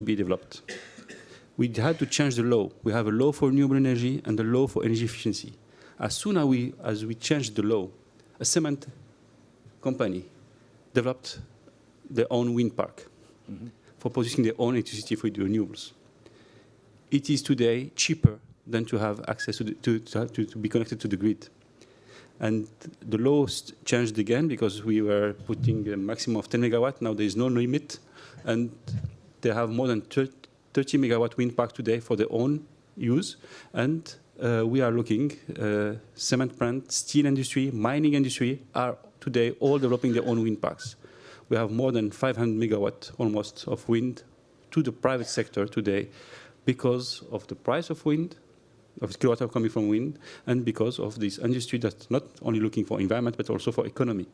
be developed. We had to change the law. We have a law for renewable energy and a law for energy efficiency. As soon as we changed the law, a cement company developed their own wind park for producing their own electricity for the renewables. It is today cheaper than to have access to be connected to the grid. And the law changed again because we were putting a maximum of 10 megawatt. Now there is no limit. And they have more than 30 megawatt wind park today for their own use. And we are looking, cement plant, steel industry, mining industry are today all developing their own wind parks. We have more than 500 megawatt almost of wind to the private sector today because of the price of wind, of kilowatt hour coming from wind, and because of this industry that's not only looking for environment, but also for economy.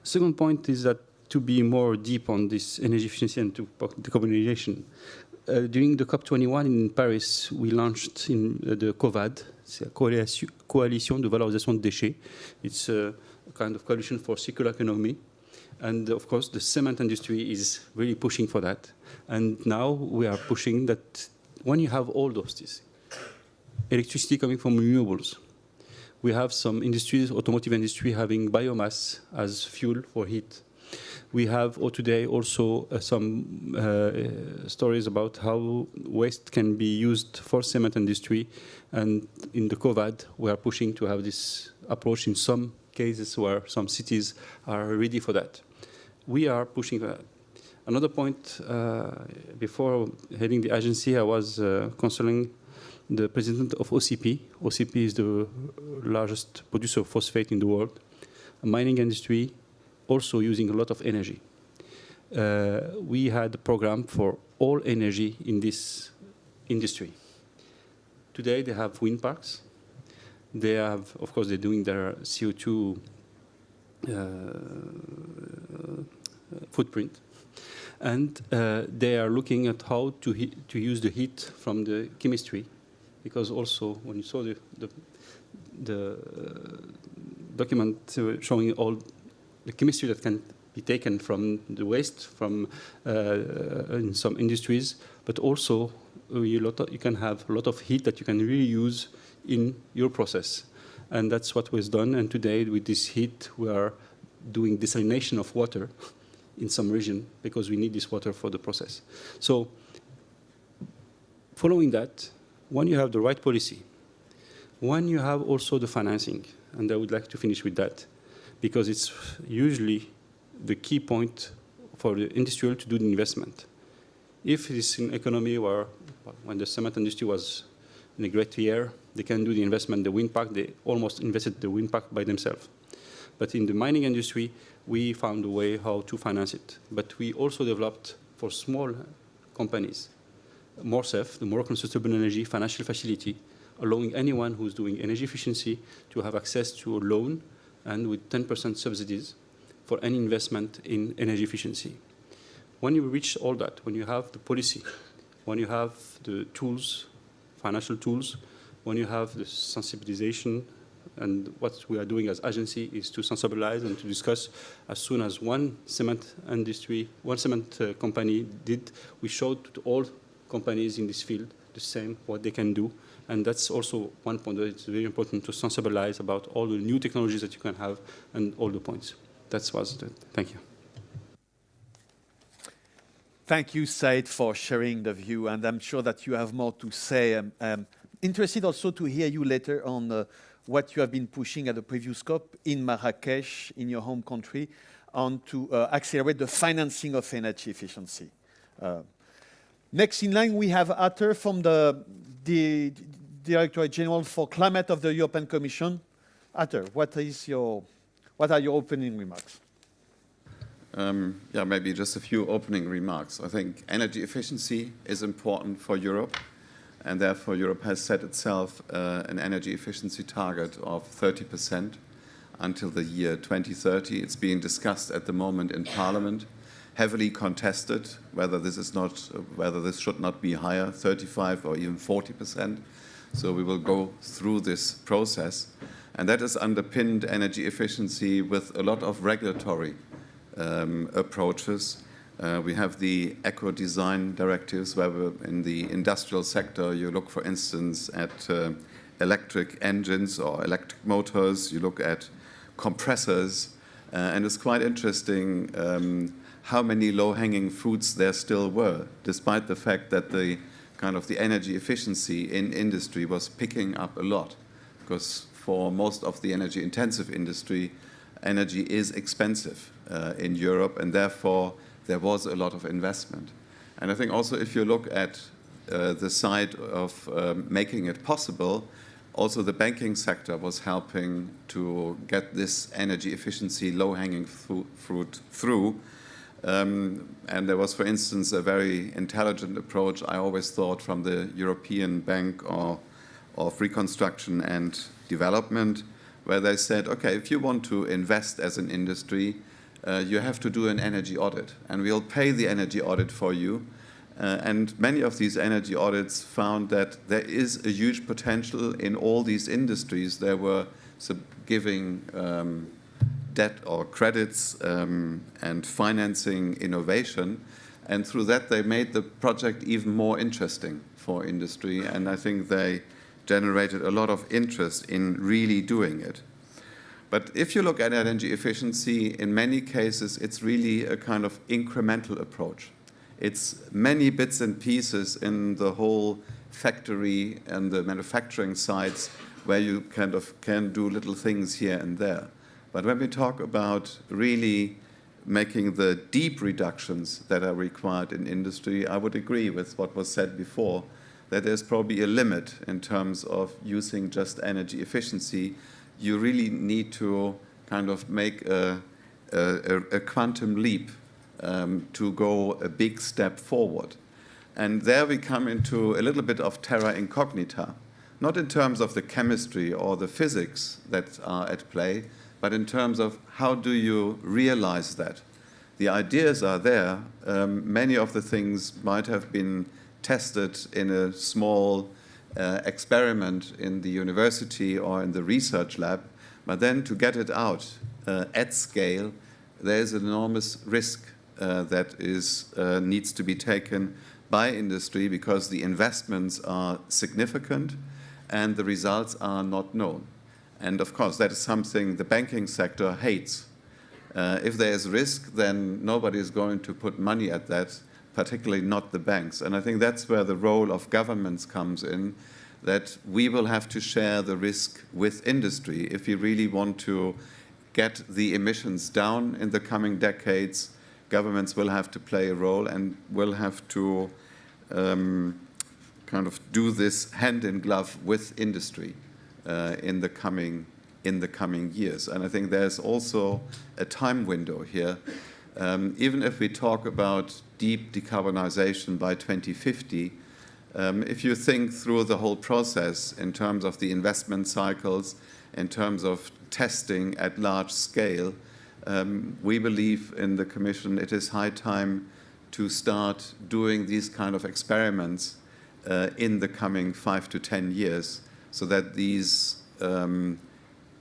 Second point is that to be more deep on this energy efficiency and to decarbonization. During the COP21 in Paris, we launched in the COVAD, Coalition de Valorisation de Déchets. It's a kind of coalition for circular economy. And of course, the cement industry is really pushing for that. And now we are pushing that when you have all those things, electricity coming from renewables, we have some industries, automotive industry, having biomass as fuel for heat. We have today also some stories about how waste can be used for cement industry. And in the COVAD, we are pushing to have this approach in some cases where some cities are ready for that. We are pushing for that. Another point, before heading the agency, I was consulting the president of OCP. OCP is the largest producer of phosphate in the world. A mining industry, also using a lot of energy. We had a program for all energy in this industry. Today they have wind parks. They have, of course, they're doing their CO2 footprint. And they are looking at how to use the heat from the chemistry. Because also, when you saw the document showing all the chemistry that can be taken from the waste from in some industries, but also you can have a lot of heat that you can really use in your process. And that's what was done. And today, with this heat, we are doing desalination of water in some region because we need this water for the process. So following that, when you have the right policy, when you have also the financing, and I would like to finish with that, because it's usually the key point for the industrial to do the investment. If it is an economy where, when the cement industry was in a great year, they can do the investment, the wind park, they almost invested the wind park by themselves. But in the mining industry, we found a way how to finance it. But we also developed for small companies, MORCEF, the Moroccan Sustainable Energy Financial Facility, allowing anyone who's doing energy efficiency to have access to a loan and with 10% subsidies for any investment in energy efficiency. When you reach all that, when you have the policy, when you have the tools, financial tools, when you have the sensibilization, and what we are doing as agency is to sensibilize and to discuss as soon as one cement industry, one cement company did, we showed to all companies in this field the same, what they can do. And that's also one point that it's very important to sensibilize about all the new technologies that you can have and all the points. That was it. Thank you. Thank you, Said, for sharing the view, and I'm sure that you have more to say. Interested also to hear you later on what you have been pushing at the previous COP in Marrakesh, in your home country, on to accelerate the financing of energy efficiency. Next in line, we have Atter from the Directorate General for Climate of the European Commission. Atter, what are your opening remarks? Yeah, maybe just a few opening remarks. I think energy efficiency is important for Europe, and therefore Europe has set itself an energy efficiency target of 30% until the year 2030. It's being discussed at the moment in Parliament, heavily contested whether this should not be higher, 35 or even 40%. So we will go through this process, and that has underpinned energy efficiency with a lot of regulatory approaches We have the eco-design directives, where in the industrial sector you look, for instance, at electric engines or electric motors, you look at compressors, and it's quite interesting how many low-hanging fruits there still were, despite the fact that the kind of the energy efficiency in industry was picking up a lot, because for most of the energy-intensive industry, energy is expensive in Europe, and therefore there was a lot of investment. And I think also if you look at the side of making it possible, also the banking sector was helping to get this energy efficiency low-hanging fruit through. And there was, for instance, a very intelligent approach, I always thought, from the European Bank of Reconstruction and Development, where they said, okay, if you want to invest as an industry, you have to do an energy audit, and we'll pay the energy audit for you. And many of these energy audits found that there is a huge potential in all these industries. They were giving debt or credits and financing innovation. And through that, they made the project even more interesting for industry. And I think they generated a lot of interest in really doing it. But if you look at energy efficiency, in many cases, it's really a kind of incremental approach. It's many bits and pieces in the whole factory and the manufacturing sites where you kind of can do little things here and there. But when we talk about really making the deep reductions that are required in industry, I would agree with what was said before, that there's probably a limit in terms of using just energy efficiency. You really need to kind of make a quantum leap to go a big step forward. And there we come into a little bit of terra incognita, not in terms of the chemistry or the physics that are at play, but in terms of how do you realize that. The ideas are there. Many of the things might have been tested in a small experiment in the university or in the research lab, but then to get it out at scale, there is an enormous risk that needs to be taken by industry, because the investments are significant and the results are not known. And of course, that is something the banking sector hates. If there is risk, then nobody is going to put money at that, particularly not the banks. And I think that's where the role of governments comes in, that we will have to share the risk with industry if we really want to get the emissions down in the coming decades. Governments will have to play a role and will have to kind of do this hand in glove with industry in the coming years. And I think there's also a time window here. Even if we talk about deep decarbonization by 2050, if you think through the whole process in terms of the investment cycles, in terms of testing at large scale, we believe in the Commission it is high time to start doing these kind of experiments in the coming 5 to 10 years, so that these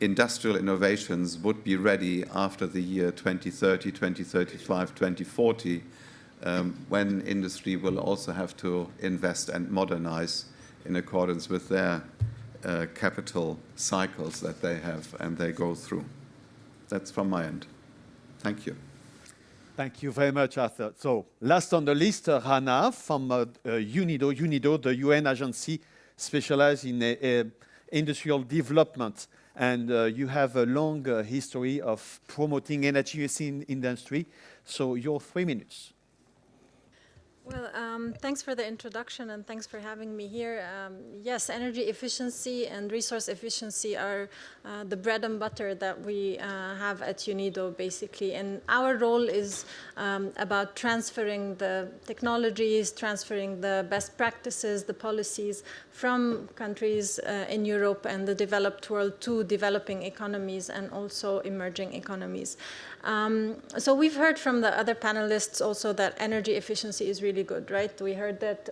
industrial innovations would be ready after the year 2030, 2035, 2040, when industry will also have to invest and modernize in accordance with their capital cycles that they have and they go through. That's from my end. Thank you. Thank you very much, Arthur. So last on the list, Rana from UNIDO. UNIDO, the UN agency specialized in industrial development. And you have a long history of promoting energy in industry. So your 3 minutes. Well, thanks for the introduction and thanks for having me here. Yes, energy efficiency and resource efficiency are the bread and butter that we have at UNIDO, basically. And our role is about transferring the technologies, transferring the best practices, the policies from countries in Europe and the developed world to developing economies and also emerging economies. So we've heard from the other panelists also that energy efficiency is really good, right? right? We heard that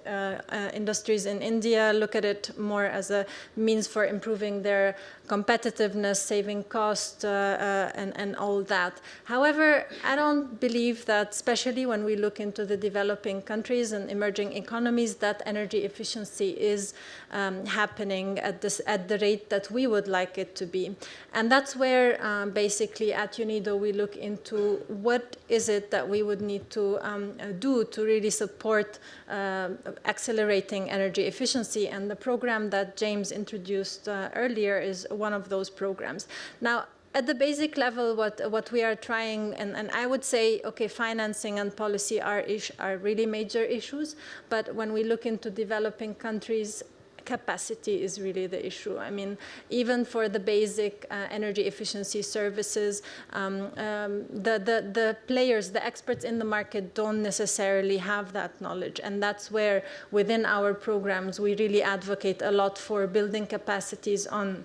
industries in India look at it more as a means for improving their competitiveness, saving cost, and all that. However, I don't believe that, especially when we look into the developing countries and emerging economies, that energy efficiency is happening at the rate that we would like it to be. And that's where basically at UNIDO we look into what is it that we would need to do to really support accelerating energy efficiency. And the program that James introduced earlier is one of those programs. Now, at the basic level, what we are trying, and I would say, okay, financing and policy are really major issues, but when we look into developing countries, capacity is really the issue. I mean, even for the basic energy efficiency services, the players, the experts in the market don't necessarily have that knowledge. And that's where within our programs, we really advocate a lot for building capacities on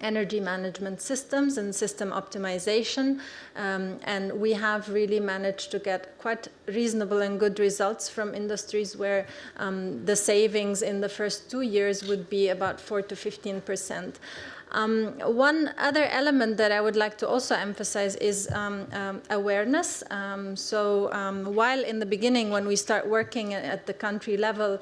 energy management systems and system optimization. And we have really managed to get quite reasonable and good results from industries where the savings in the first 2 years would be about 4 to 15%. One other element that I would like to also emphasize is awareness. While in the beginning, when we start working at the country level,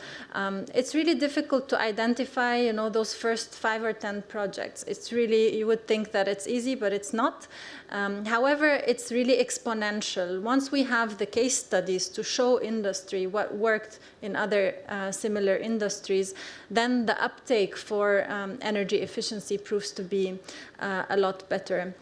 it's really difficult to identify, you know, those first 5 or 10 projects. It's really, you would think that it's easy, but it's not. However, it's really exponential. Once we have the case studies to show industry what worked in other similar industries, then the uptake for energy efficiency proves to be a lot better.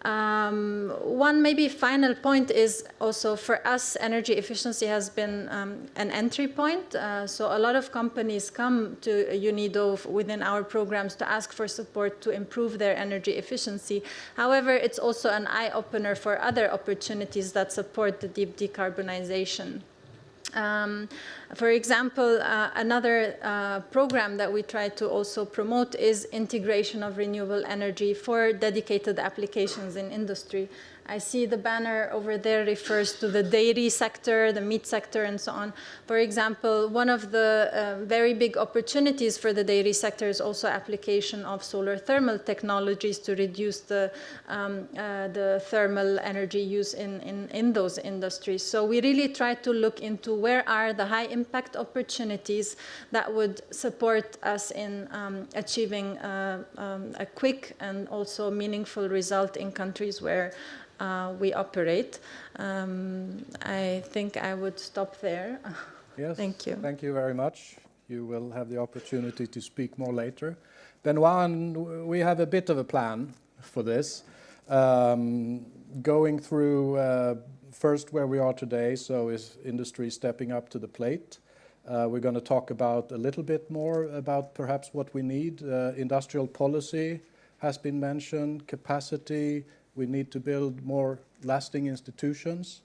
One maybe final point is also for us, energy efficiency has been an entry point. So a lot of companies come to UNIDO within our programs to ask for support to improve their energy efficiency. However, it's also an eye-opener for other opportunities that support the deep decarbonization. For example, another program that we try to also promote is integration of renewable energy for dedicated applications in industry. I see the banner over there refers to the dairy sector, the meat sector, and so on. For example, one of the very big opportunities for the dairy sector is also application of solar thermal technologies to reduce the thermal energy use in those industries. So we really try to look into where are the high impact opportunities that would support us in achieving a quick and also meaningful result in countries where we operate. I think I would stop there. Yes. Thank you. Thank you very much. You will have the opportunity to speak more later. Benoit, we have a bit of a plan for this. Going through first where we are today, so is industry stepping up to the plate. We're going to talk about a little bit more about perhaps what we need. Industrial policy has been mentioned, capacity. We need to build more lasting institutions,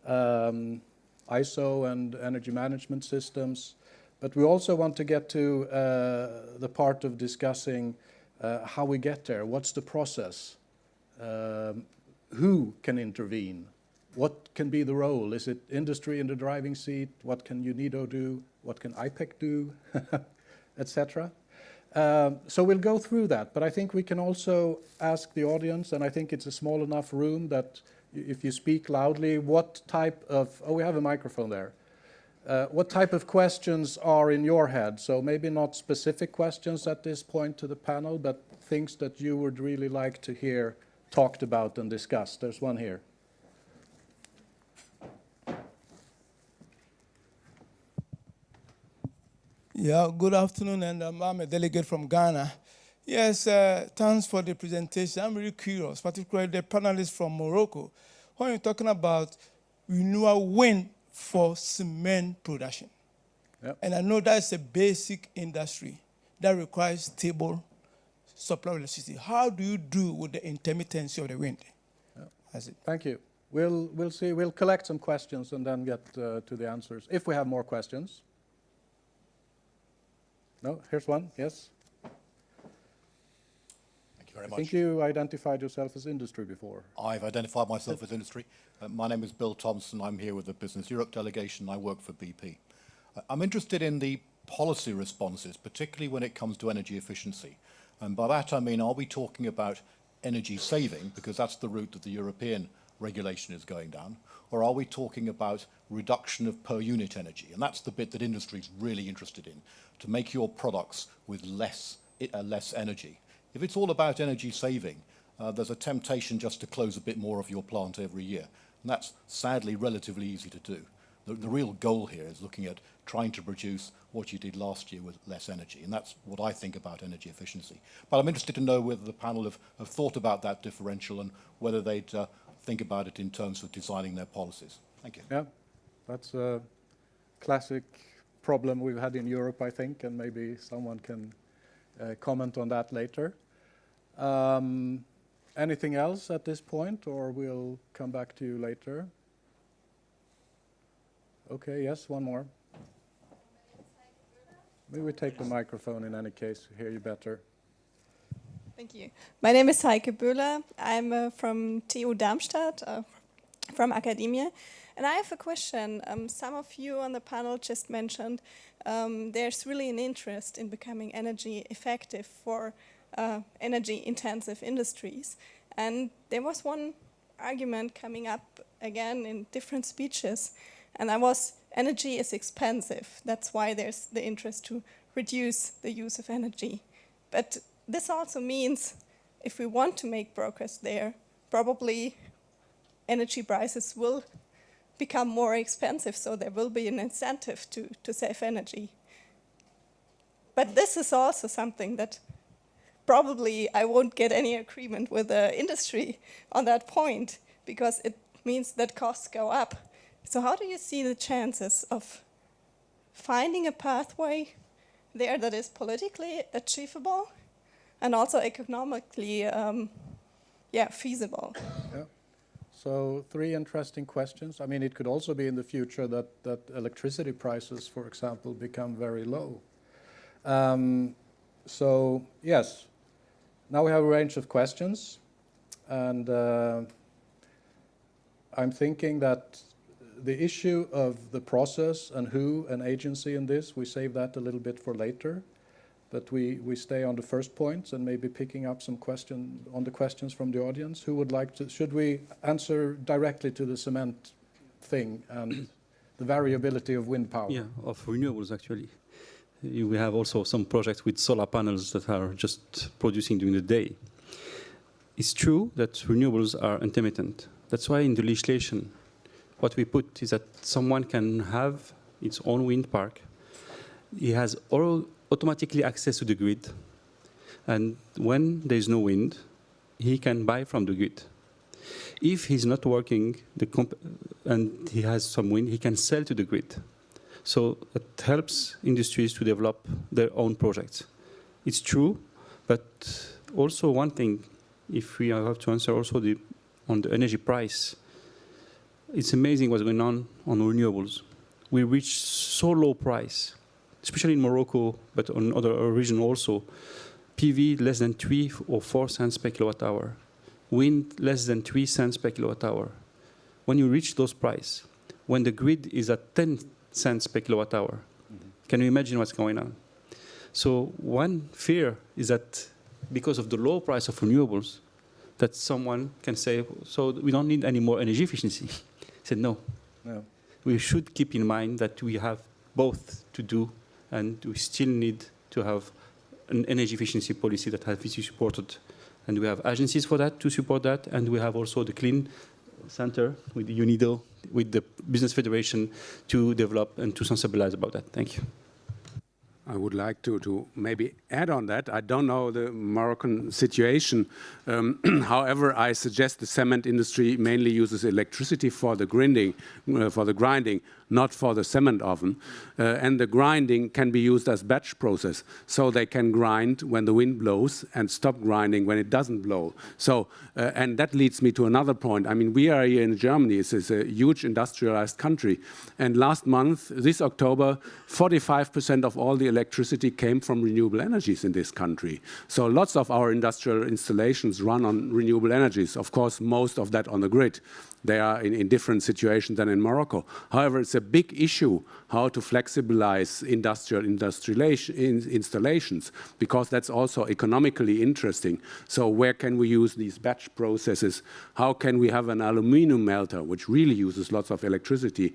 ISO and energy management systems. But we also want to get to the part of discussing how we get there. What's the process? Who can intervene? What can be the role? Is it industry in the driving seat? What can UNIDO do? What can IPEC do? Etc. So we'll go through that, but I think we can also ask the audience, and I think it's a small enough room that if you speak loudly, what type of, we have a microphone there. What type of questions are in your head? So maybe not specific questions at this point to the panel, but things that you would really like to hear talked about and discussed. There's one here. Yeah, good afternoon, and I'm a delegate from Ghana. Yes, thanks for the presentation. I'm really curious, particularly the panelists from Morocco. When you're talking about renewable wind for cement production, Yep. and I know that's a basic industry that requires stable supply of electricity. How do you do with the intermittency of the wind? Yep. That's it. Thank you. We'll see. We'll collect some questions and then get to the answers, if we have more questions. No, here's one. Yes. Thank you very I much. think you identified yourself as industry before. I've identified myself as industry. My name is Bill Thompson. I'm here with the Business Europe delegation. I work for BP. I'm interested in the policy responses, particularly when it comes to energy efficiency. And by that I mean, are we talking about energy saving, because that's the route that the European regulation is going down, or are we talking about reduction of per unit energy? And that's the bit that industry is really interested in, to make your products with less energy. If it's all about energy saving, there's a temptation just to close a bit more of your plant every year. And that's sadly relatively easy to do. The real goal here is looking at trying to produce what you did last year with less energy. And that's what I think about energy efficiency. But I'm interested to know whether the panel have thought about that differential and whether they'd think about it in terms of designing their policies. Thank you. Yeah, that's a classic problem we've had in Europe, I think, and maybe someone can comment on that later. Anything else at this point, or we'll come back to you later? Okay, yes, one more. Maybe we take the microphone in any case to hear you better. Thank you. My name is Heike Böhler. I'm from TU Darmstadt, from academia. And I have a question. Some of you on the panel just mentioned there's really an interest in becoming energy effective for energy-intensive industries. And there was one argument coming up again in different speeches, and that was energy is expensive. That's why there's the interest to reduce the use of energy. But this also means if we want to make progress there, probably energy prices will become more expensive, so there will be an incentive to save energy. But this is also something that probably I won't get any agreement with the industry on that point, because it means that costs go up. So how do you see the chances of finding a pathway there that is politically achievable and also economically feasible? Yeah. So 3 interesting questions. I mean, it could also be in the future that electricity prices, for example, become very low. So yes, now we have a range of questions, and I'm thinking that the issue of the process and who an agency in this, we save that a little bit for later. But we stay on the first points and maybe picking up some questions from the audience. Who would like to, should we answer directly to the cement thing and the variability of wind power? Yeah, of renewables actually. We have also some projects with solar panels that are just producing during the day. It's true that renewables are intermittent. That's why in the legislation, what we put is that someone can have its own wind park. He has automatically access to the grid. And when there's no wind, he can buy from the grid. If he's not working and he has some wind, he can sell to the grid. So it helps industries to develop their own projects. It's true, but also one thing, if we have to answer also on the energy price, it's amazing what's going on renewables. We reach so low price, especially in Morocco, but on other regions also. PV less than 3 or 4 cents per kilowatt hour. Wind less than 3 cents per kilowatt hour. When you reach those prices, when the grid is at 10 cents per kilowatt hour, can you imagine what's going on? So one fear is that because of the low price of renewables, that someone can say, so we don't need any more energy efficiency. I said, no. We should keep in mind that we have both to do, and we still need to have an energy efficiency policy that has to be supported. And we have agencies for that, to support that, and we have also the Clean Center with the UNIDO, with the Business Federation to develop and to sensibilize about that. Thank you. I would like to maybe add on that. I don't know the Moroccan situation. However, I suggest the cement industry mainly uses electricity for the grinding, not for the cement oven. And the grinding can be used as batch process. So they can grind when the wind blows and stop grinding when it doesn't blow. So, and that leads me to another point. I mean, we are here in Germany. This is a huge industrialized country. And last month, this October, 45% of all the electricity came from renewable energies in this country. So lots of our industrial installations run on renewable energies. Of course, most of that on the grid. they are in different situations than in Morocco. However, it's a big issue how to flexibilize installations, because that's also economically interesting. So where can we use these batch processes? How can we have an aluminum melter, which really uses lots of electricity,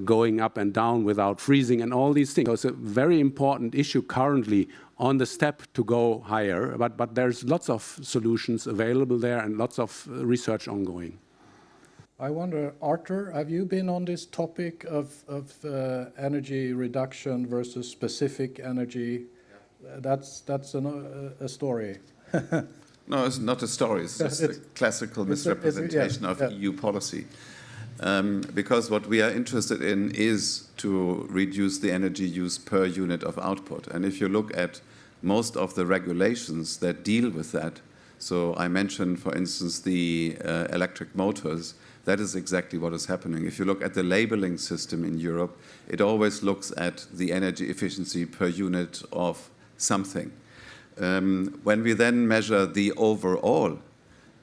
going up and down without freezing and all these things? So it's a very important issue currently on the step to go higher, but there's lots of solutions available there and lots of research ongoing. I wonder, Arthur, have you been on this topic of energy reduction versus specific energy? Yeah. That's a story. No, it's not a story. It's just a classical misrepresentation of EU policy. Because what we are interested in is to reduce the energy use per unit of output. And if you look at most of the regulations that deal with that, so I mentioned, for instance, the electric motors, that is exactly what is happening. If you look at the labeling system in Europe, it always looks at the energy efficiency per unit of something. When we then measure the overall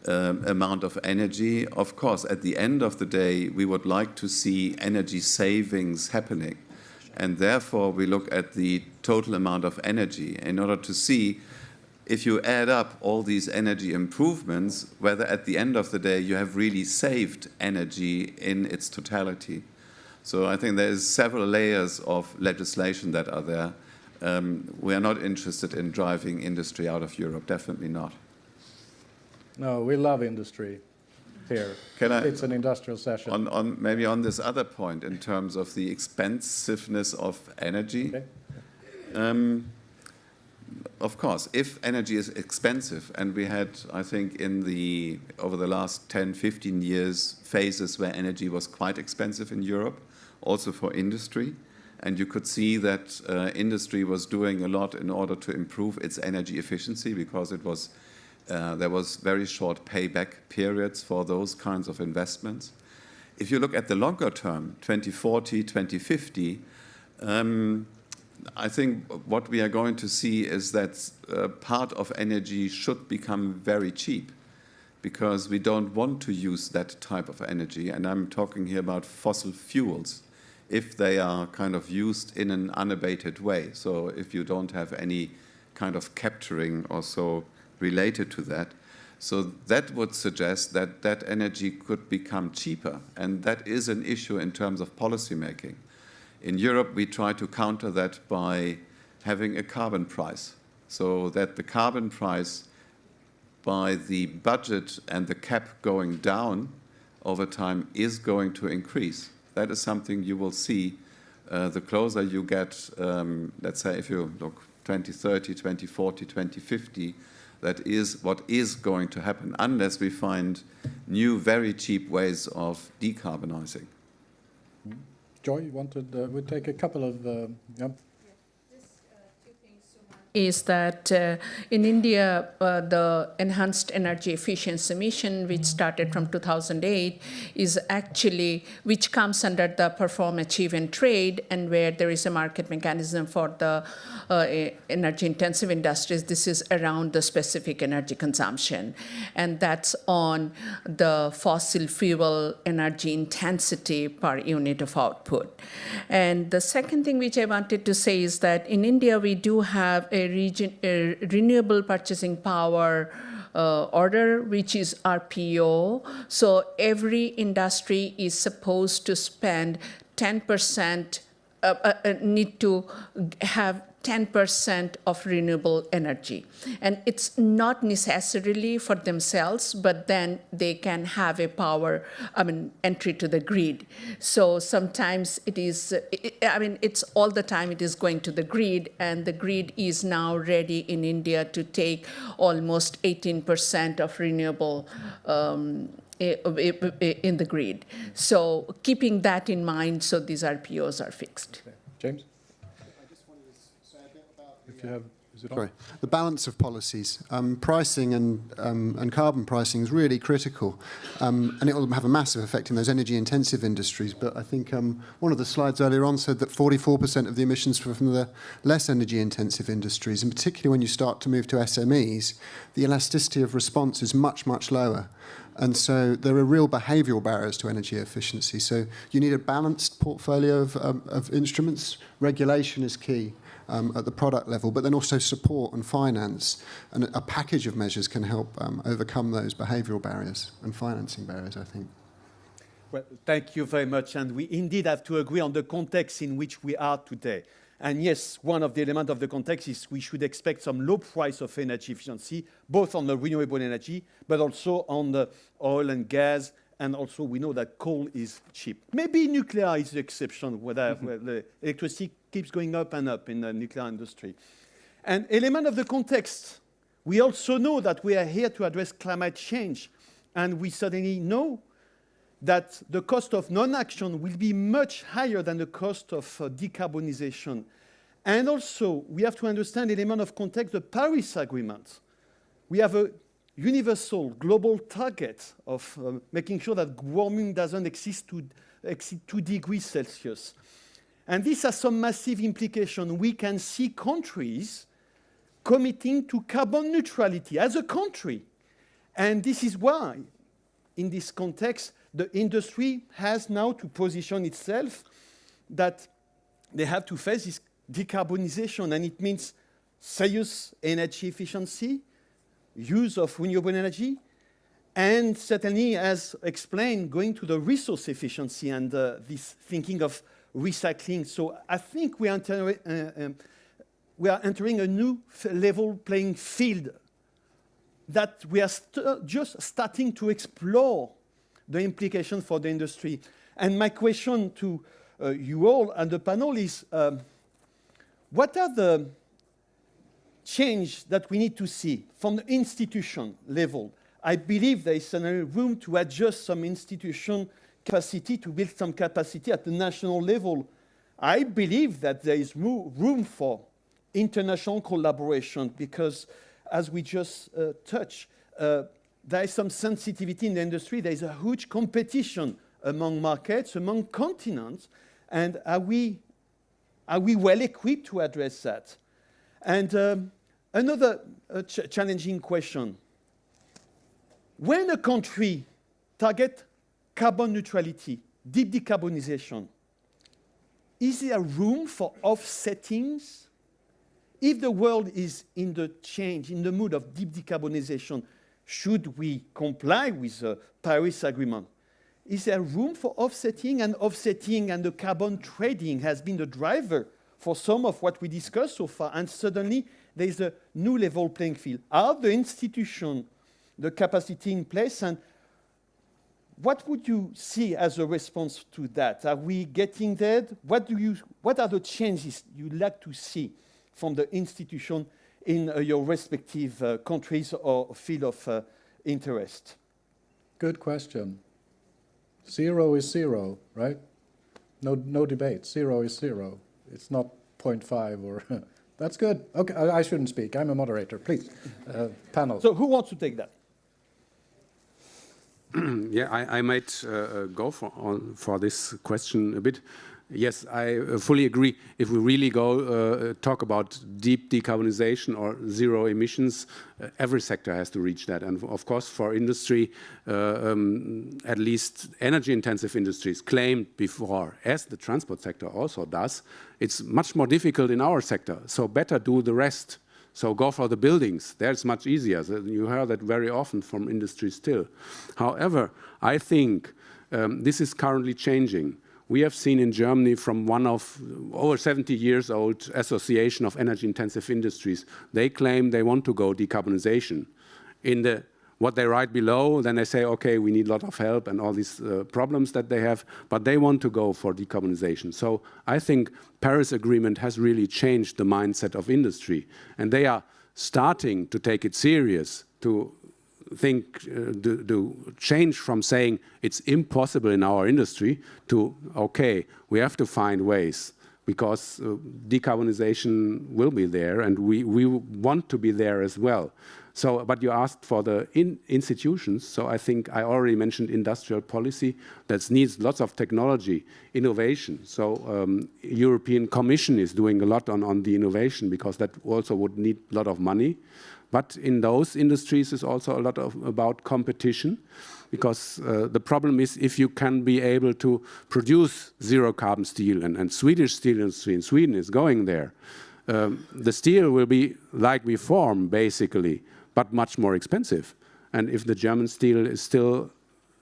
amount of energy, of course, at the end of the day, we would like to see energy savings happening. And therefore, we look at the total amount of energy in order to see if you add up all these energy improvements, whether at the end of the day you have really saved energy in its totality. So I think there's several layers of legislation that are there. We are not interested in driving industry out of Europe, definitely not. No, we love industry here. It's an industrial session. Maybe on this other point, in terms of the expensiveness of energy, okay. Of course, if energy is expensive, and we had, I think, over the last 10, 15 years, phases where energy was quite expensive in Europe, also for industry, and you could see that industry was doing a lot in order to improve its energy efficiency, because there was very short payback periods for those kinds of investments. If you look at the longer term, 2040, 2050, I think what we are going to see is that part of energy should become very cheap, because we don't want to use that type of energy. And I'm talking here about fossil fuels, if they are kind of used in an unabated way. So if you don't have any kind of capturing or so related to that. So that would suggest that that energy could become cheaper. And that is an issue in terms of policy making. In Europe, we try to counter that by having a carbon price, so that the carbon price, by the budget and the cap going down over time, is going to increase. That is something you will see the closer you get, let's say if you look 2030, 2040, 2050, that is what is going to happen, unless we find new, very cheap ways of decarbonizing. Joy, you wanted, we'll take a couple of, is that in India, the Enhanced Energy Efficiency Mission, which started from 2008, is actually, which comes under the Perform, Achieve and Trade, and where there is a market mechanism for the energy-intensive industries. This is around the specific energy consumption, and that's on the fossil fuel energy intensity per unit of output. And the second thing which I wanted to say is that in India, we do have a renewable purchasing power order, which is RPO. So every industry is supposed to spend 10%, need to have 10% of renewable energy. And it's not necessarily for themselves, but then they can have a power, entry to the grid. So sometimes it is, it's all the time it is going to the grid, and the grid is now ready in India to take almost 18% of renewable in the grid. So keeping that in mind, so these RPOs are fixed. Okay. James? If you have, is it on? Sorry. The balance of policies, pricing and carbon pricing is really critical, and it will have a massive effect in those energy-intensive industries. But I think one of the slides earlier on said that 44% of the emissions were from the less energy-intensive industries, and particularly when you start to move to SMEs, the elasticity of response is much, much lower. And so there are real behavioural barriers to energy efficiency. So you need a balanced portfolio of instruments. Regulation is key at the product level, but then also support and finance. And a package of measures can help overcome those behavioural barriers and financing barriers, I think. Well, thank you very much. And we indeed have to agree on the context in which we are today. And yes, one of the elements of the context is we should expect some low price of energy efficiency, both on the renewable energy, but also on the oil and gas. And also we know that coal is cheap. Maybe nuclear is the exception, where the electricity keeps going up and up in the nuclear industry. And element of the context, we also know that we are here to address climate change. And we certainly know that the cost of non-action will be much higher than the cost of decarbonization. And also, we have to understand the element of context, the Paris Agreement. We have a universal global target of making sure that warming doesn't exceed 2 degrees Celsius. And this has some massive implication. We can see countries committing to carbon neutrality as a country. And this is why, in this context, the industry has now to position itself that they have to face this decarbonization, and it means serious energy efficiency, use of renewable energy, and certainly, as explained, going to the resource efficiency and this thinking of recycling. So I think we are entering a new level playing field that we are just starting to explore the implications for the industry. And my question to you all and the panel is, what are the changes that we need to see from the institution level? I believe there is room to adjust some institution capacity, to build some capacity at the national level. I believe that there is room for international collaboration because, as we just touched, there is some sensitivity in the industry. There is a huge competition among markets, among continents. And are we well equipped to address that? And another challenging question. When a country targets carbon neutrality, deep decarbonization, is there room for offsettings? If the world is in the change, in the mood of deep decarbonization, should we comply with the Paris Agreement? Is there room for offsetting? And offsetting and the carbon trading has been the driver for some of what we discussed so far. And suddenly, there is a new level playing field. Are the institutions, the capacity in place? And what would you see as a response to that? Are we getting there? What are the changes you'd like to see from the institution in your respective countries or field of interest? Good question. 0 is 0, right? No debate. 0 is 0. It's not 0.5 or... That's good. Okay, I shouldn't speak. I'm a moderator. Please, panel. So who wants to take that? Yeah, I might go for this question a bit. Yes, I fully agree. If we really go talk about deep decarbonization or zero emissions, every sector has to reach that. And of course, for industry, at least energy-intensive industries claimed before, as the transport sector also does, it's much more difficult in our sector. So better do the rest. So go for the buildings. That's much easier. You hear that very often from industry still. However, I think this is currently changing. We have seen in Germany from one of over 70 years old Association of Energy Intensive Industries, they claim they want to go decarbonization. In what they write below, then they say, okay, we need a lot of help and all these problems that they have, but they want to go for decarbonization. So I think Paris Agreement has really changed the mindset of industry, and they are starting to take it serious, to think, to change from saying it's impossible in our industry to, okay, we have to find ways because decarbonization will be there and we want to be there as well. So, but you asked for the institutions, so I think I already mentioned industrial policy that needs lots of technology, innovation. So European Commission is doing a lot on the innovation because that also would need a lot of money. But in those industries, it's also a lot about competition, because the problem is if you can be able to produce zero-carbon steel, and Swedish steel industry in Sweden is going there, the steel will be like we form, basically, but much more expensive. And if the German steel is still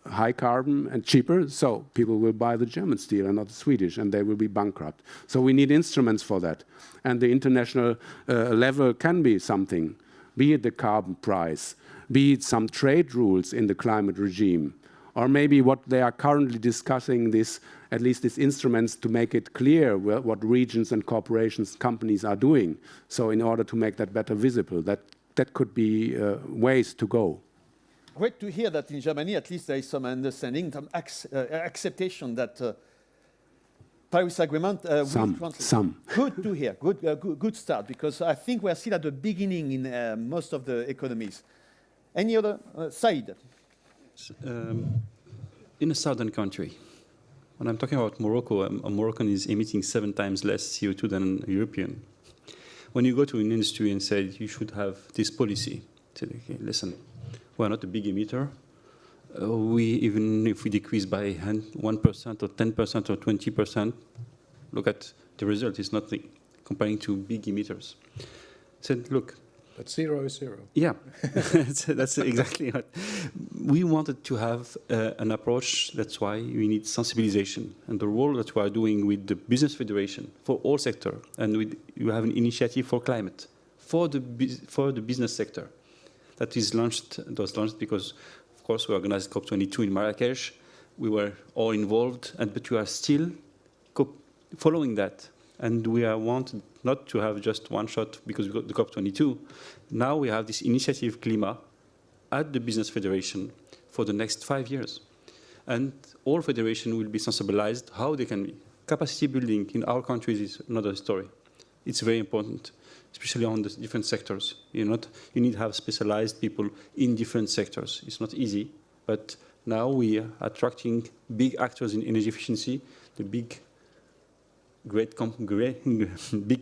high carbon and cheaper, so people will buy the German steel and not the Swedish, and they will be bankrupt. So we need instruments for that. And the international level can be something, be it the carbon price, be it some trade rules in the climate regime, or maybe what they are currently discussing, at least these instruments to make it clear what regions and corporations, companies are doing. So in order to make that better visible, that could be ways to go. Great to hear that in Germany, at least there is some understanding, some acceptation that Paris Agreement will translate. Some. Good to hear. Good start, because I think we are still at the beginning in most of the economies. Any other side? In a southern country, when I'm talking about Morocco, a Moroccan is emitting 7 times less CO2 than a European. When you go to an industry and say you should have this policy, say, okay, listen, we're not a big emitter. Even if we decrease by 1% or 10% or 20%, look at the result. It's nothing comparing to big emitters. Said, look. But zero is zero. Yeah, that's exactly what. We wanted to have an approach. That's why we need sensibilization. And the role that we are doing with the Business Federation for all sector, and you have an initiative for climate, for the business sector. That was launched because, of course, we organized COP22 in Marrakesh. We were all involved, but we are still following that. And we wanted not to have just one shot because we got the COP22. Now we have this initiative, Klima, at the Business Federation for the next 5 years. And all federation will be sensibilized how they can be. Capacity building in our countries is another story. It's very important, especially on the different sectors. You need to have specialized people in different sectors. It's not easy, but now we are attracting big actors in energy efficiency, the big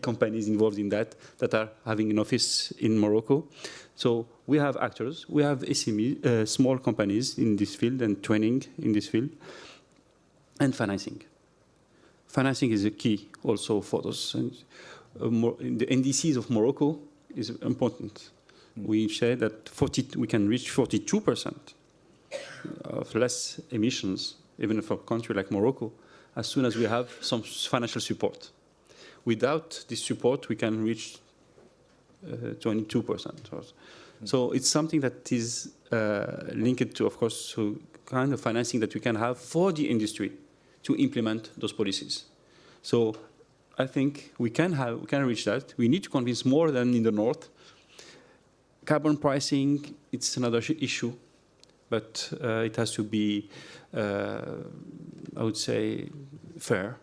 companies involved in that are having an office in Morocco. So we have actors, we have SME, small companies in this field and training in this field, and financing. Financing is a key also for those. And, the NDCs of Morocco is important. We say that we can reach 42% of less emissions, even for a country like Morocco, as soon as we have some financial support. Without this support, we can reach 22%. So it's something that is linked to, of course, to kind of financing that we can have for the industry to implement those policies. So I think we can reach that. We need to convince more than in the north. Carbon pricing, it's another issue, but it has to be, I would say, fair.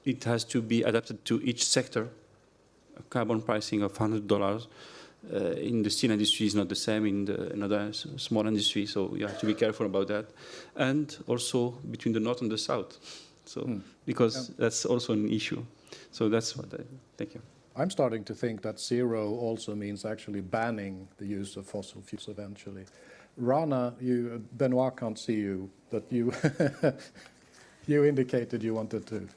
It has to be adapted to each sector. A carbon pricing of $100 in the steel industry is not the same in another small industry, so you have to be careful about that. And also between the north and the south. So, because that's also an issue. So that's what thank you. I'm starting to think that zero also means actually banning the use of fossil fuels eventually. Rana, Benoit can't see you, but you you indicated you wanted to.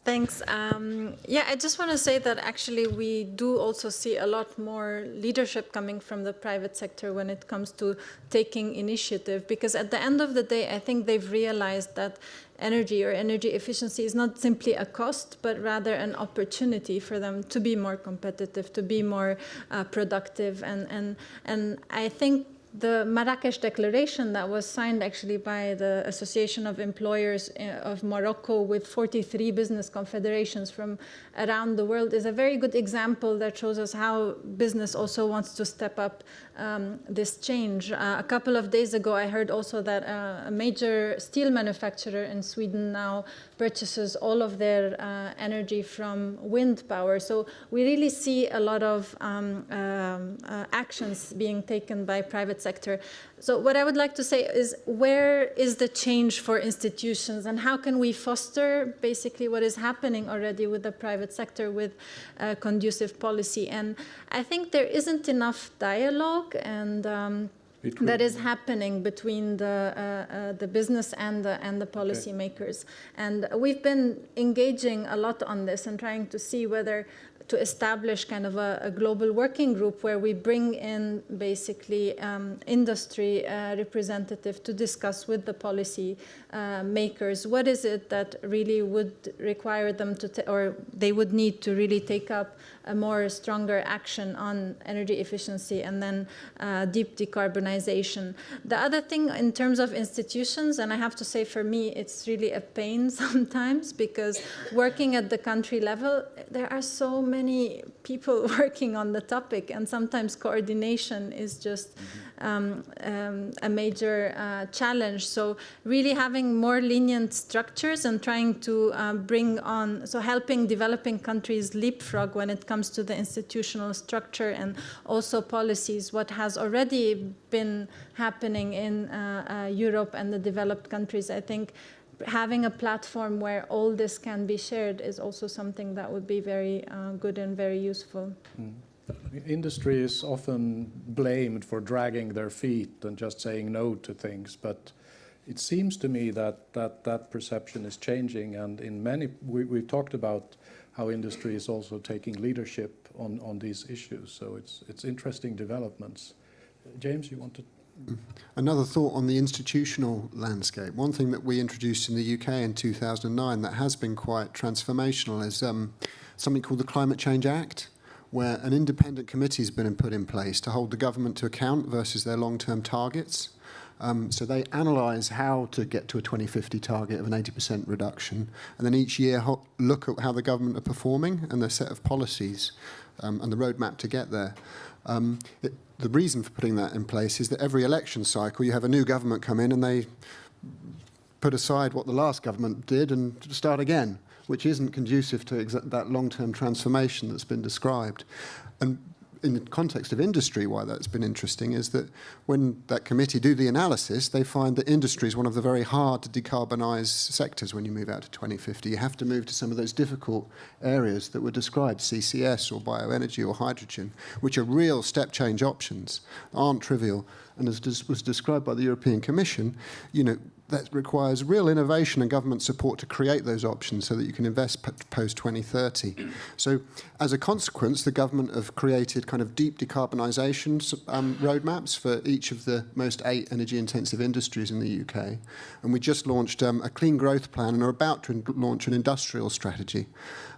Thanks. Yeah, I just want to say that actually we do also see a lot more leadership coming from the private sector when it comes to taking initiative, because at the end of the day, I think they've realized that energy or energy efficiency is not simply a cost, but rather an opportunity for them to be more competitive, to be more productive. And I think the Marrakesh Declaration that was signed actually by the Association of Employers of Morocco with 43 business confederations from around the world is a very good example that shows us how business also wants to step up this change. A couple of days ago, I heard also that a major steel manufacturer in Sweden now purchases all of their energy from wind power. So we really see a lot of actions being taken by private sector. So what I would like to say is, where is the change for institutions, and how can we foster basically what is happening already with the private sector with conducive policy? And I think there isn't enough dialogue and that is happening between the business and the policymakers. And we've been engaging a lot on this and trying to see whether to establish kind of a global working group where we bring in basically industry representative to discuss with the policy makers what is it that really would require them to, or they would need to really take up a more stronger action on energy efficiency and then deep decarbonization. The other thing in terms of institutions, and I have to say for me it's really a pain sometimes, because working at the country level there are so many people working on the topic, and sometimes coordination is just a major challenge. So really having more lenient structures and trying to bring on, so helping developing countries leapfrog when it comes to the institutional structure and also policies, what has already been happening in Europe and the developed countries. I think having a platform where all this can be shared is also something that would be very good and very useful. Industry is often blamed for dragging their feet and just saying no to things, but it seems to me that perception is changing, and in many, we've talked about how industry is also taking leadership on these issues, so it's interesting developments. James, you want to? Another thought on the institutional landscape. One thing that we introduced in the UK in 2009 that has been quite transformational is something called the Climate Change Act, where an independent committee has been put in place to hold the government to account versus their long-term targets. So they analyse how to get to a 2050 target of an 80% reduction, and then each year look at how the government are performing and their set of policies and the roadmap to get there. The reason for putting that in place is that every election cycle you have a new government come in and they put aside what the last government did and start again, which isn't conducive to that long-term transformation that's been described. And in the context of industry, why that's been interesting is that when that committee do the analysis, they find that industry is one of the very hard to decarbonise sectors when you move out to 2050. You have to move to some of those difficult areas that were described, CCS or bioenergy or hydrogen, which are real step change options, aren't trivial. And as was described by the European Commission, you know, that requires real innovation and government support to create those options so that you can invest post-2030. So as a consequence, the government have created kind of deep decarbonisation roadmaps for each of the most 8 energy-intensive industries in the UK. And we just launched a clean growth plan and are about to launch an industrial strategy.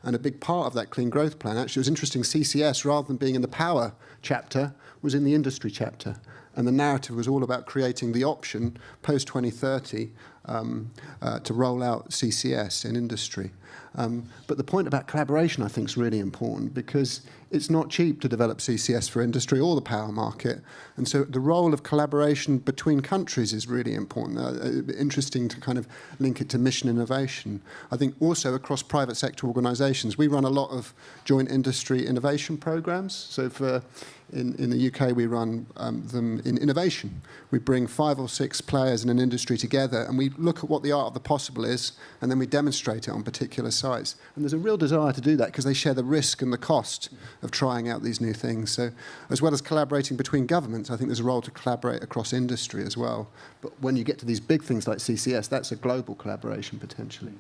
And a big part of that clean growth plan, actually, it was interesting, CCS, rather than being in the power chapter, was in the industry chapter. And the narrative was all about creating the option post-2030 to roll out CCS in industry. But the point about collaboration, I think, is really important, because it's not cheap to develop CCS for industry or the power market. And so the role of collaboration between countries is really important. Interesting to kind of link it to mission innovation. I think also across private sector organisations, we run a lot of joint industry innovation programmes. So in the UK, we run them in innovation. We bring 5 or 6 players in an industry together, and we look at what the art of the possible is, and then we demonstrate it on particular sites. And there's a real desire to do that because they share the risk and the cost of trying out these new things. So as well as collaborating between governments, I think there's a role to collaborate across industry as well. But when you get to these big things like CCS, that's a global collaboration potentially.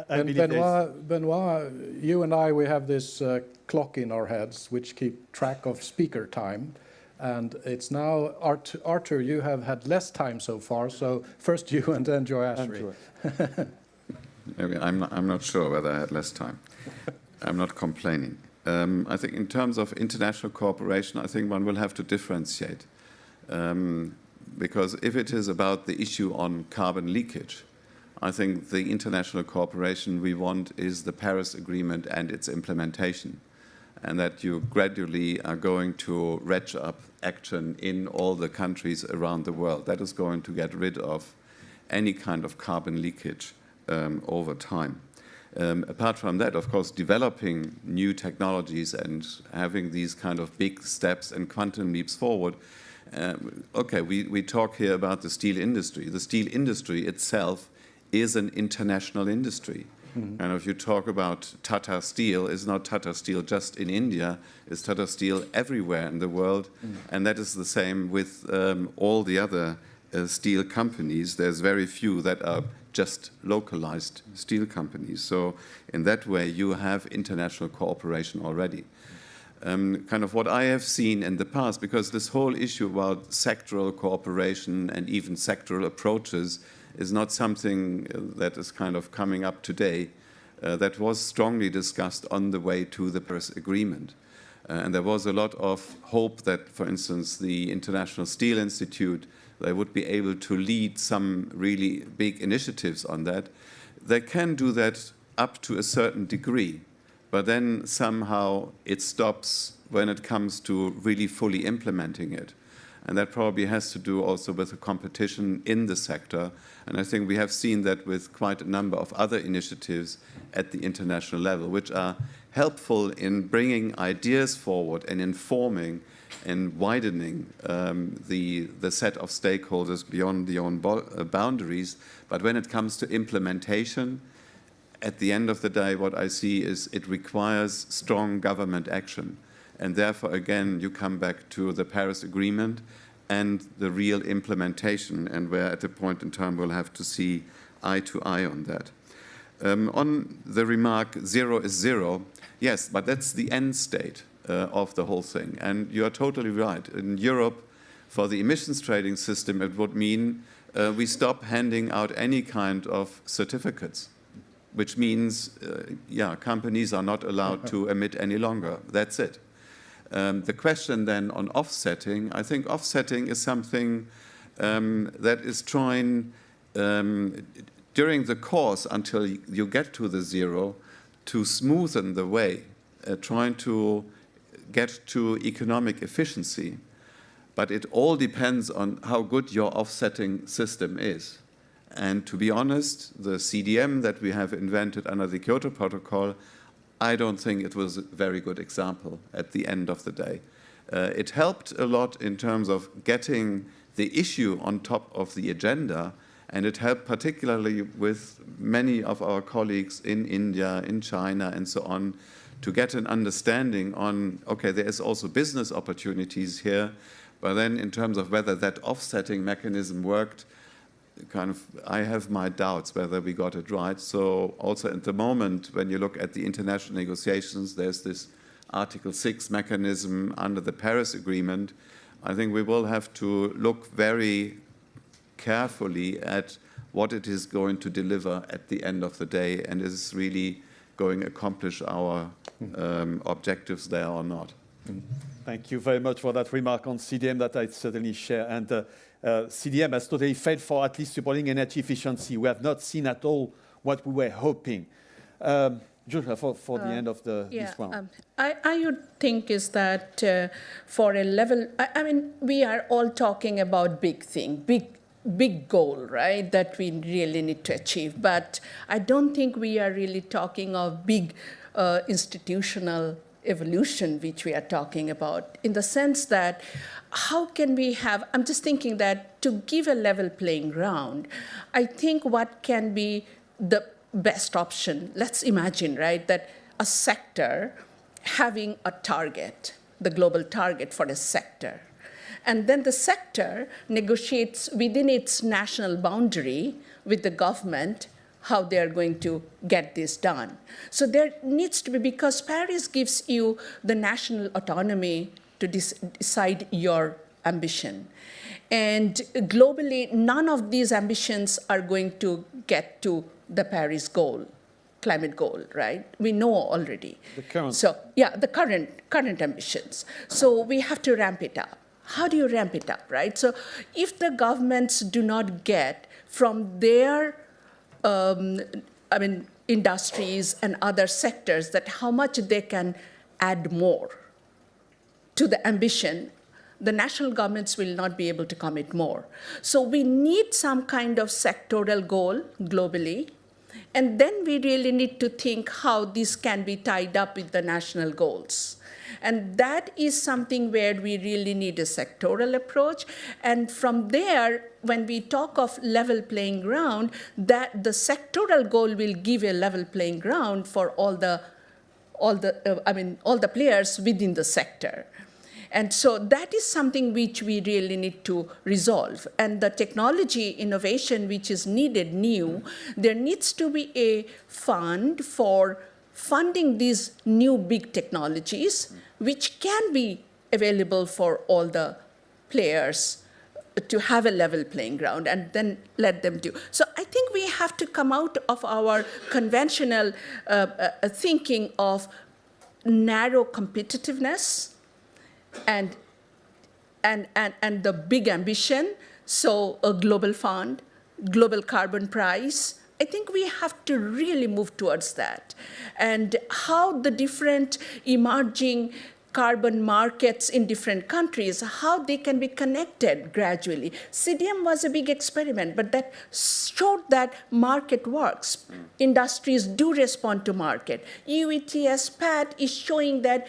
Benoit, you and I, we have this clock in our heads which keep track of speaker time. And it's now, Arthur, you have had less time so far, so first you and then Joyasri. Maybe I'm not sure whether I had less time. I'm not complaining. I think in terms of international cooperation, I think one will have to differentiate. Because if it is about the issue on carbon leakage, I think the international cooperation we want is the Paris Agreement and its implementation, and that you gradually are going to ratchet up action in all the countries around the world. That is going to get rid of any kind of carbon leakage over time. Apart from that, of course, developing new technologies and having these kind of big steps and quantum leaps forward. Okay, we talk here about the steel industry. The steel industry itself is an international industry. And if you talk about Tata Steel, it's not Tata Steel just in India, it's Tata Steel everywhere in the world. And that is the same with all the other steel companies. There's very few that are just localized steel companies. So in that way, you have international cooperation already. Kind of what I have seen in the past, because this whole issue about sectoral cooperation and even sectoral approaches is not something that is kind of coming up today. That was strongly discussed on the way to the Paris Agreement. And there was a lot of hope that, for instance, the International Steel Institute, they would be able to lead some really big initiatives on that. They can do that up to a certain degree, but then somehow it stops when it comes to really fully implementing it. And that probably has to do also with the competition in the sector. And I think we have seen that with quite a number of other initiatives at the international level, which are helpful in bringing ideas forward and informing and widening the set of stakeholders beyond the own boundaries. But when it comes to implementation, at the end of the day, what I see is it requires strong government action. And therefore, again, you come back to the Paris Agreement and the real implementation, and where at a point in time we'll have to see eye to eye on that. On the remark, zero is zero, yes, but that's the end state of the whole thing. And you are totally right. In Europe, for the emissions trading system, it would mean we stop handing out any kind of certificates, which means, companies are not allowed to emit any longer. That's it. The question then on offsetting, I think offsetting is something that is trying, during the course until you get to the zero, to smoothen the way, trying to get to economic efficiency. But it all depends on how good your offsetting system is. And to be honest, the CDM that we have invented under the Kyoto Protocol, I don't think it was a very good example at the end of the day. It helped a lot in terms of getting the issue on top of the agenda, and it helped particularly with many of our colleagues in India, in China, and so on, to get an understanding on, okay, there is also business opportunities here, but then in terms of whether that offsetting mechanism worked, I have my doubts whether we got it right. So also at the moment, when you look at the international negotiations, there's this Article 6 mechanism under the Paris Agreement. I think we will have to look very carefully at what it is going to deliver at the end of the day, and is really going to accomplish our objectives there or not. Thank you very much for that remark on CDM that I certainly share. And CDM has totally failed for at least supporting energy efficiency. We have not seen at all what we were hoping. Joshua, for the end of this round. I would think is that for a level, I mean, we are all talking about big thing, big goal, right, that we really need to achieve. But I don't think we are really talking of big institutional evolution, which we are talking about, in the sense that how can we have, I'm just thinking that to give a level playing ground, I think what can be the best option, let's imagine, right, that a sector having a target, the global target for a sector, and then the sector negotiates within its national boundary with the government how they are going to get this done. So there needs to be, because Paris gives you the national autonomy to decide your ambition. And globally, none of these ambitions are going to get to the Paris goal, climate goal, right? We know already. The current. So, yeah, the current ambitions. So we have to ramp it up. How do you ramp it up, right? So if the governments do not get from their industries and other sectors that how much they can add more to the ambition, the national governments will not be able to commit more. So we need some kind of sectoral goal globally, And then we really need to think how this can be tied up with the national goals. And that is something where we really need a sectoral approach. And from there, when we talk of level playing ground, that the sectoral goal will give a level playing ground for all the players within the sector. And so that is something which we really need to resolve. And the technology innovation which is needed new, there needs to be a fund for funding these new big technologies, which can be available for all the players to have a level playing ground and then let them do. So I think we have to come out of our conventional thinking of narrow competitiveness and the big ambition, so a global fund, global carbon price. I think we have to really move towards that. And how the different emerging carbon markets in different countries, how they can be connected gradually. CDM was a big experiment, but that showed that market works. Industries do respond to market. EU ETS PAT is showing that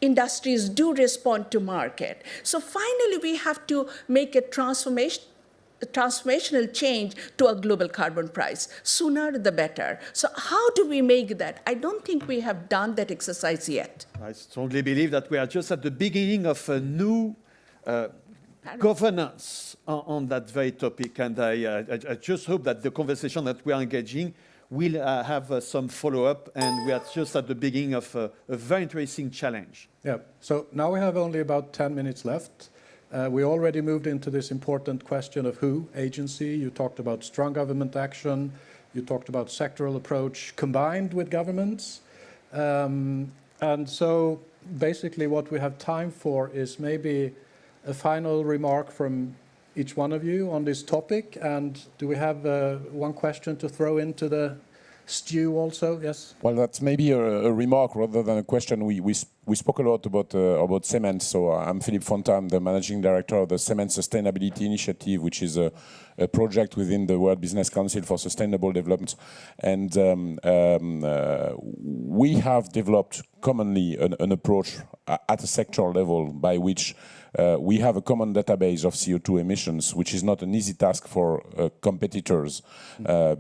industries do respond to market. So finally, we have to make a transformational change to a global carbon price. Sooner the better. So how do we make that? I don't think we have done that exercise yet. I strongly believe that we are just at the beginning of a new governance on that very topic. And I just hope that the conversation that we are engaging will have some follow-up. And we are just at the beginning of a very interesting challenge. Yeah, so now we have only about 10 minutes left. We already moved into this important question of who, agency. You talked about strong government action. You talked about sectoral approach combined with governments. And so basically what we have time for is maybe a final remark from each one of you on this topic. And do we have one question to throw into the stew also? Yes? Well, that's maybe a remark rather than a question. We spoke a lot about cement. So I'm Philippe Fonta, I'm the managing director of the Cement Sustainability Initiative, which is a project within the World Business Council for Sustainable Development. And we have developed commonly an approach at a sectoral level by which we have a common database of CO2 emissions, which is not an easy task for competitors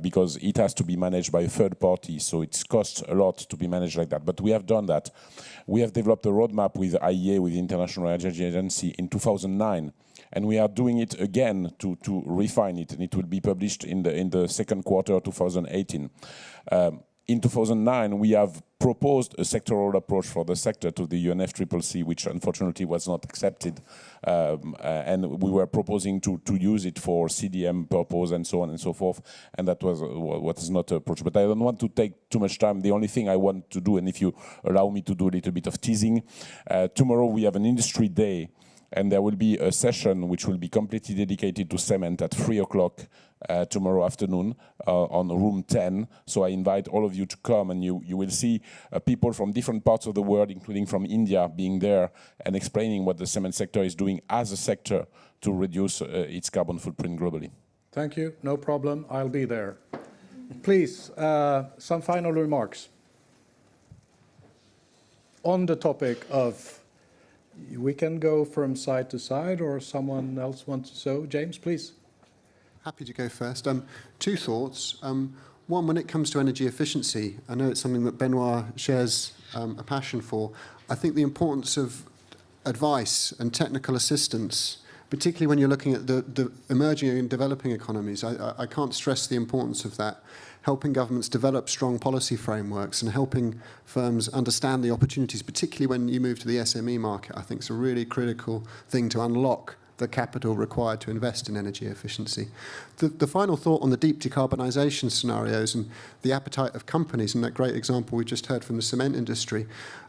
because it has to be managed by a third party. So it costs a lot to be managed like that. But we have done that. We have developed a roadmap with IEA, with the International Energy Agency, in 2009. And we are doing it again to refine it. And it will be published in the second quarter of 2018. In 2009, we have proposed a sectoral approach for the sector to the UNFCCC, which unfortunately was not accepted. And we were proposing to use it for CDM purpose and so on and so forth. And that was what is not approached. But I don't want to take too much time. The only thing I want to do, and if you allow me to do a little bit of teasing, tomorrow we have an industry day. And there will be a session which will be completely dedicated to cement at 3 o'clock tomorrow afternoon on room 10. So I invite all of you to come, and you will see people from different parts of the world, including from India, being there and explaining what the cement sector is doing as a sector to reduce its carbon footprint globally. Thank you. No problem. I'll be there. Please, some final remarks on the topic of. We can go from side to side, or someone else wants to. So, James, please. Happy to go first. Two thoughts. One, when it comes to energy efficiency, I know it's something that Benoit shares a passion for. I think the importance of advice and technical assistance, particularly when you're looking at the emerging and developing economies, I can't stress the importance of that. Helping governments develop strong policy frameworks and helping firms understand the opportunities, particularly when you move to the SME market, I think is a really critical thing to unlock the capital required to invest in energy efficiency. The final thought on the deep decarbonisation scenarios and the appetite of companies, and that great example we just heard from the cement industry,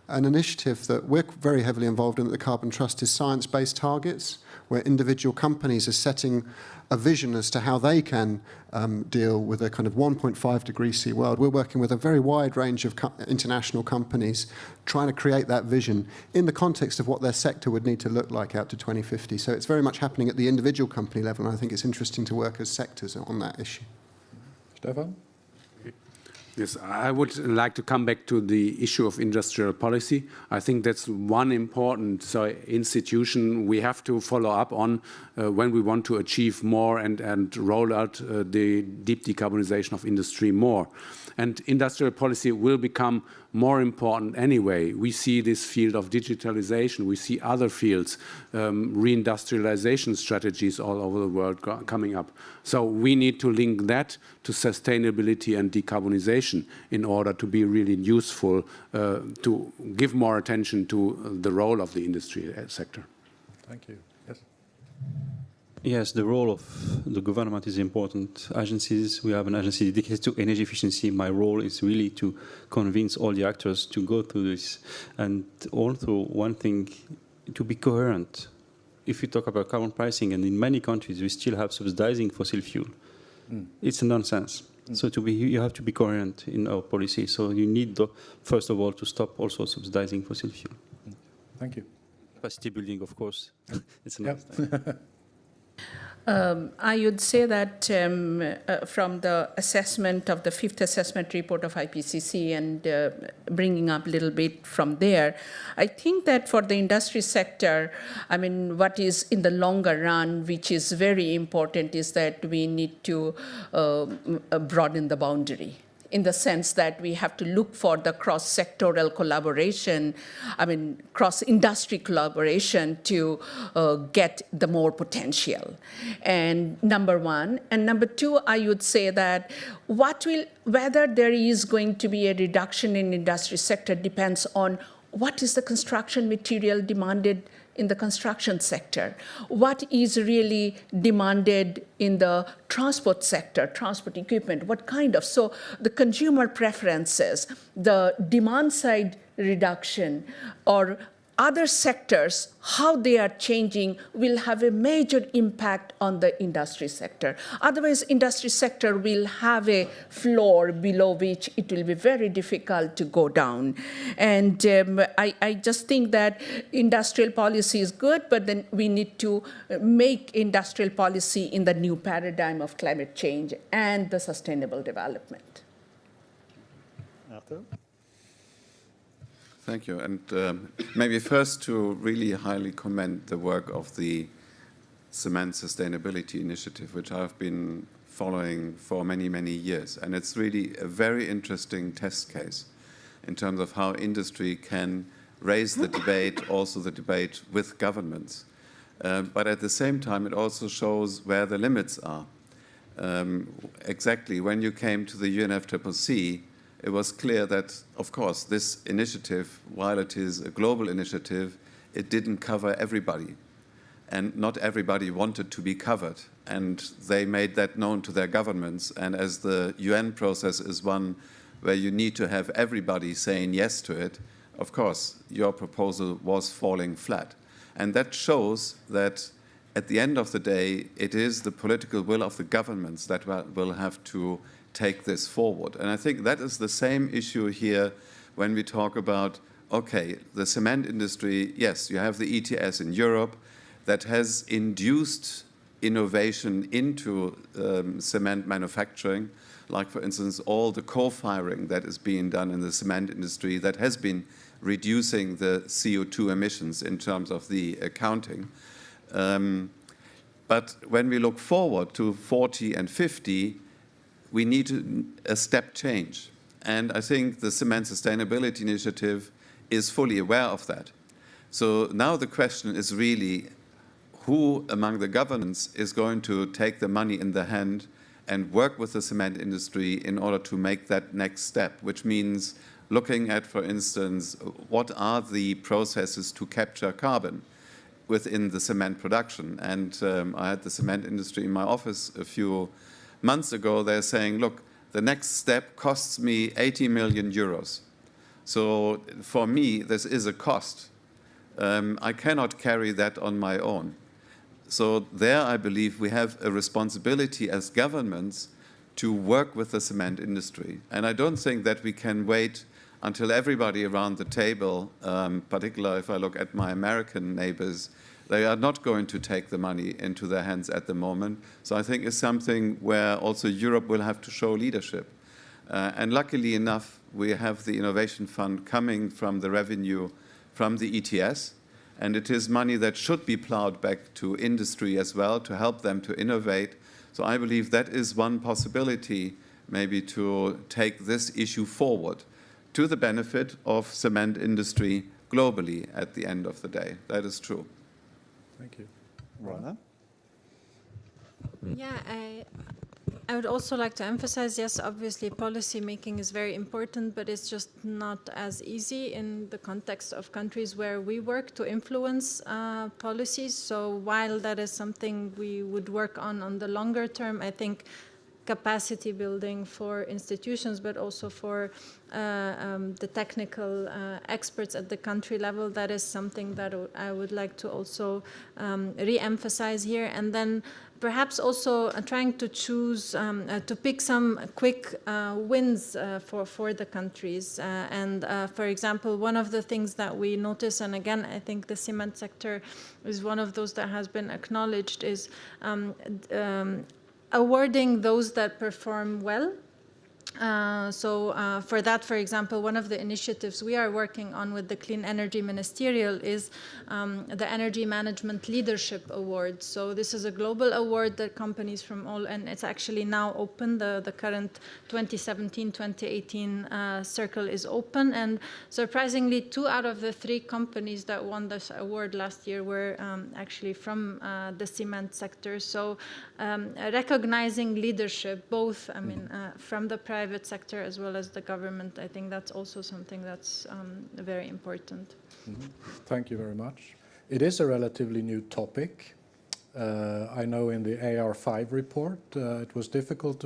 an initiative that we're very heavily involved in at the Carbon Trust is science-based targets, where individual companies are setting a vision as to how they can deal with a kind of 1.5 degree C world. We're working with a very wide range of international companies trying to create that vision in the context of what their sector would need to look like out to 2050. So it's very much happening at the individual company level, and I think it's interesting to work as sectors on that issue. Stefan? Yes, I would like to come back to the issue of industrial policy. I think that's one important institution we have to follow up on when we want to achieve more and roll out the deep decarbonization of industry more. And industrial policy will become more important anyway. We see this field of digitalization. We see other fields, reindustrialization strategies all over the world coming up. So we need to link that to sustainability and decarbonization in order to be really useful, to give more attention to the role of the industry sector. Thank you. Yes. Yes, the role of the government is important. Agencies, we have an agency dedicated to energy efficiency. My role is really to convince all the actors to go through this. And also, one thing, to be coherent. If you talk about carbon pricing, and in many countries, we still have subsidizing fossil fuel. It's a nonsense. So you have to be coherent in our policy. So you need, first of all, to stop also subsidizing fossil fuel. Thank you. Capacity building, of course. It's another thing. I would say that from the assessment of the fifth assessment report of IPCC and bringing up a little bit from there, I think that for the industry sector, I mean, what is in the longer run, which is very important, is that we need to broaden the boundary, in the sense that we have to look for the cross-sectoral collaboration, I mean, cross-industry collaboration to get the more potential. And number one. And number two, I would say that whether there is going to be a reduction in industry sector depends on what is the construction material demanded in the construction sector, what is really demanded in the transport sector, transport equipment, what kind of. So the consumer preferences, the demand side reduction, or other sectors, how they are changing will have a major impact on the industry sector. Otherwise, industry sector will have a floor below which it will be very difficult to go down. And I just think that industrial policy is good, but then we need to make industrial policy in the new paradigm of climate change and the sustainable development. Arthur? Thank you. And maybe first to really highly commend the work of the Cement Sustainability Initiative, which I've been following for many, many years. And it's really a very interesting test case in terms of how industry can raise the debate, also the debate with governments. But at the same time, it also shows where the limits are. Exactly, when you came to the UNFCCC, it was clear that, of course, this initiative, while it is a global initiative, it didn't cover everybody. And not everybody wanted to be covered. And they made that known to their governments. And as the UN process is one where you need to have everybody saying yes to it, of course, your proposal was falling flat. And that shows that at the end of the day, it is the political will of the governments that will have to take this forward. And I think that is the same issue here when we talk about, okay, the cement industry, yes, you have the ETS in Europe that has induced innovation into cement manufacturing, like, for instance, all the co-firing that is being done in the cement industry that has been reducing the CO2 emissions in terms of the accounting. But when we look forward to 40 and 50, we need a step change. And I think the Cement Sustainability Initiative is fully aware of that. So now the question is really who among the governments is going to take the money in the hand and work with the cement industry in order to make that next step, which means looking at, for instance, what are the processes to capture carbon within the cement production. And I had the cement industry in my office a few months ago. They're saying, look, the next step costs me 80 million euros. So for me, this is a cost. I cannot carry that on my own. So there, I believe we have a responsibility as governments to work with the cement industry. And I don't think that we can wait until everybody around the table, particularly if I look at my American neighbors, they are not going to take the money into their hands at the moment. So I think it's something where also Europe will have to show leadership. And luckily enough, we have the Innovation Fund coming from the revenue from the ETS. And it is money that should be plowed back to industry as well to help them to innovate. So I believe that is one possibility maybe to take this issue forward to the benefit of cement industry globally at the end of the day. That is true. Thank you. Rana? Yeah, I would also like to emphasize, yes, obviously policy making is very important, but it's just not as easy in the context of countries where we work to influence policies. So while that is something we would work on the longer term, I think capacity building for institutions, but also for the technical experts at the country level, that is something that I would like to also re-emphasize here. And then perhaps also trying to choose, to pick some quick wins for the countries. For example, one of the things that we notice, and again, I think the cement sector is one of those that has been acknowledged, is awarding those that perform well. For that, for example, one of the initiatives we are working on with the Clean Energy Ministerial is the Energy Management Leadership Award. So this is a global award that companies from all, and it's actually now open, the current 2017-2018 circle is open, and surprisingly 2 out of the 3 companies that won this award last year were actually from the cement sector. So recognizing leadership, both, I mean, from the private sector as well as the government, I think that's also something that's very important. Thank you very much. It is a relatively new topic. I know in the AR5 report, it was difficult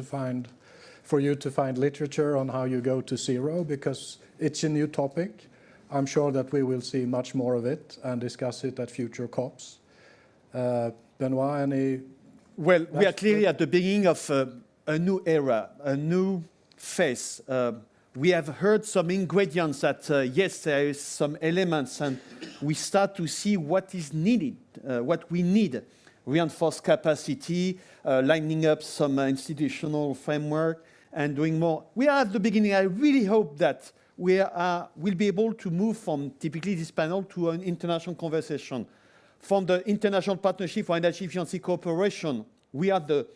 for you to find literature on how you go to zero because it's a new topic. I'm sure that we will see much more of it and discuss it at future COPs. Benoit, any? Well, we are clearly at the beginning of a new era, a new phase. We have heard some ingredients that, yes, there is some elements, and we start to see what is needed, what we need. Reinforced capacity, lining up some institutional framework, and doing more. We are at the beginning. I really hope that we'll be able to move from typically this panel to an international conversation. From the International Partnership for Energy Efficiency Cooperation, we are the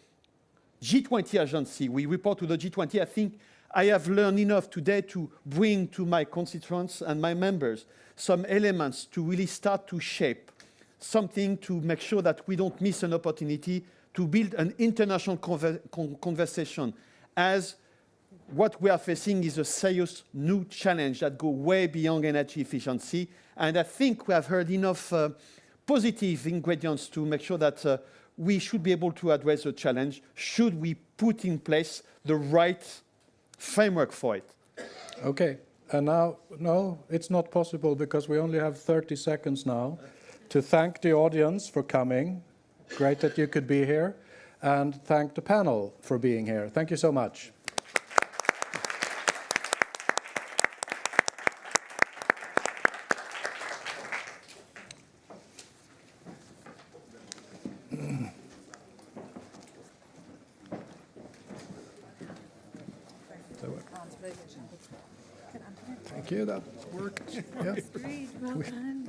G20 agency. We report to the G20. I think I have learned enough today to bring to my constituents and my members some elements to really start to shape something to make sure that we don't miss an opportunity to build an international conversation, as what we are facing is a serious new challenge that goes way beyond energy efficiency. And I think we have heard enough positive ingredients to make sure that we should be able to address the challenge should we put in place the right framework for it. Okay, and now, no, it's not possible because we only have 30 seconds now to thank the audience for coming. Great that you could be here, and thank the panel for being here. Thank you so much. Thank you, that worked. Yeah. Great, well done.